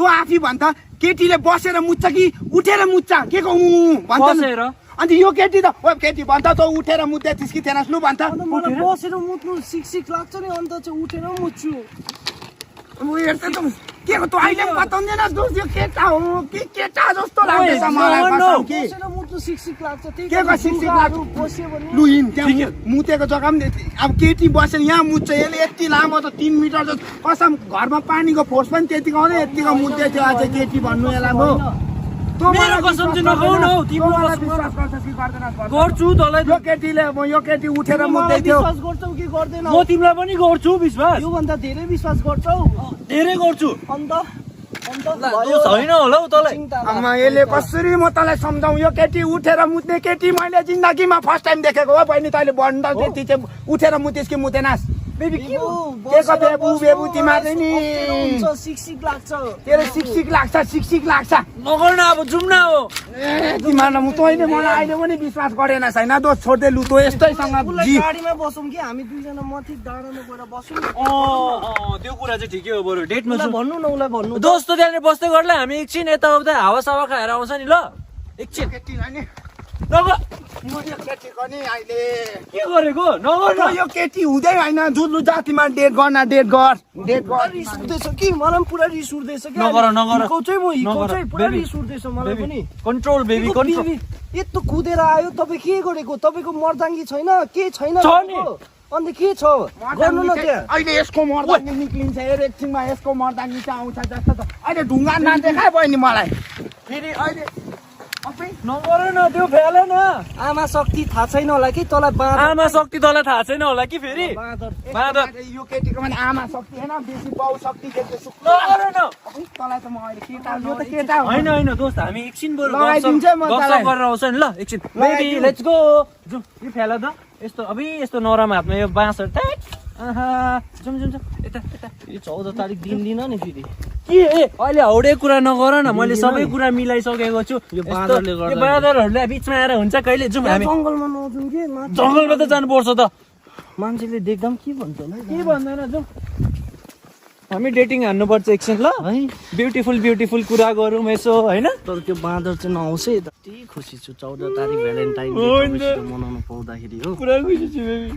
तँ आफै भन्छ केटीले बसेर मुच्छ कि उठेर मुच्छ के को भन्छ बसेर अनि यो केटी त ओ केटी भन्छ तँ उठेर मुच्दै थिस् कि थिएनस् लु भन्छ मलाई बसेर मुत्नु सिक लाग्छ नि अन्त चाहिँ उठेर मुत्छु के को तँ अहिले बताउँदैनस् दोस्त यो केटा हो कि केटा जस्तो लाग्दैछ मलाई कसम कि बसेर मुत्नु सिक लाग्छ त्यही के को सिक लाग्छ बस्यो भने लु हिँड त्यहाँ मुतेको जग्गा पनि अब केटी बसेर यहाँ मुच्छ यसले यति लामो त 3 मिटर जस्तो कसम घरमा पानीको फोर्स पनि त्यतिको आउँदै यतिको मुत्दै थियो अझै केटी भन्नु यसलाई म मेरो कसम चाहिँ नखाऊ न हौ तिम्रो विश्वास गर्छस् कि गर्दैनस् भन। गर्छु तँलाई यो केटीले यो केटी उठेर मुत्दै थियो विश्वास गर्छौ कि गर्दैनौ म तिमीलाई पनि गर्छु विश्वास यो भन्दा धेरै विश्वास गर्छौ धेरै गर्छु अन्त दोष होइन होला हौ तँलाई आमा यसले कसरी म तँलाई सम्झाउँ यो केटी उठेर मुत्ने केटी मैले जिन्दगीमा फर्स्ट टाइम देखेको हो बहिनी तैँले भन्न त्यति चाहिँ उठेर मुतिस् कि मुतेनस् बेबी के को बेबु तिमीहरूले नि सिक लाग्छ तेरो सिक लाग्छ नगर न अब जाउँ न हो ए तिमीहरूलाई तैँले मलाई अहिले पनि विश्वास गरेन छैन दो छोड्दै लु तँ यस्तैसँग जी गाडीमा बसौँ कि हामी दुईजना माथि डाँडामा गएर बसौँ त्यो कुरा चाहिँ ठिकै हो बरु डेटमा उसलाई भन्नु न उसलाई भन्नु दोस्त त्यहाँनिर बस्दै गर्ला हामी एकछिन यताउता हावासावा खाएर आउँछ नि ल एकछिन केटीलाई नि नगर यो केटीको नि अहिले के गरेको नगर न यो केटी हुँदै होइन जुलु जातिमा डेट गर रिस उठ्दैछ कि मलाई पनि पुरा रिस उठ्दैछ कि नगर हिर्काउँछु पुरा रिस उठ्दैछ मलाई पनि कन्ट्रोल बेबी कन्ट्रोल यत्रो कुदेर आयो तपाईँ के गरेको तपाईँको मर्दाङ्गी छैन के छैन छ नि। अन्त के छ गर्नु न त्यहाँ अहिले यसको मर्दाङ्गी निक्लिन्छ एकछिनमा यसको मर्दाङ्गी चाहिँ आउँछ जस्तो त अहिले ढुङ्गा नदेखाए भयो नि मलाई फेरि अहिले नगर न त्यो फ्याले न आमा शक्ति थाहा छैन होला कि तँलाई आमा शक्ति तँलाई थाहा छैन होला कि फेरि बाँदर यो केटीको पनि आमा शक्ति होइन बेसी बाउ शक्ति देख्दैछु नगर न तँलाई त म अहिले केटा यो त केटा हो होइन होइन दोस्त हामी एकछिन बरु लगाइदिन्छ म गफसफ गरेर आउँछ नि ल एकछिन बेबी लेट्स गो जाउँ यो फ्याला त यस्तो अबि यस्तो नरम हातमा यो बाँसहरू जाउँ यता यो 14 तारिक दिन नि फेरि के ए अहिले हाउडे कुरा नगर न मैले सबै कुरा मिलाइसकेको छु यो बाँदरले गर्दा यो बाँदरहरूले बिचमा आएर हुन्छ कहिले जाउँ हामी जङ्गलमा नजाउँ कि जङ्गलमा त जानुपर्छ त मान्छेले देख्दा पनि के भन्छ होला के भन्दैन जाउँ हामी डेटिङ हान्नुपर्छ एकछिन ल है ब्युटिफुल कुरा गरौँ यसो होइन तर त्यो बाँदर चाहिँ नआउँछ है यति खुसी छु 14 तारिक भ्यालेन्टाइन डे मनाउनु पाउँदाखेरि हो पुरा खुसी छु बेबी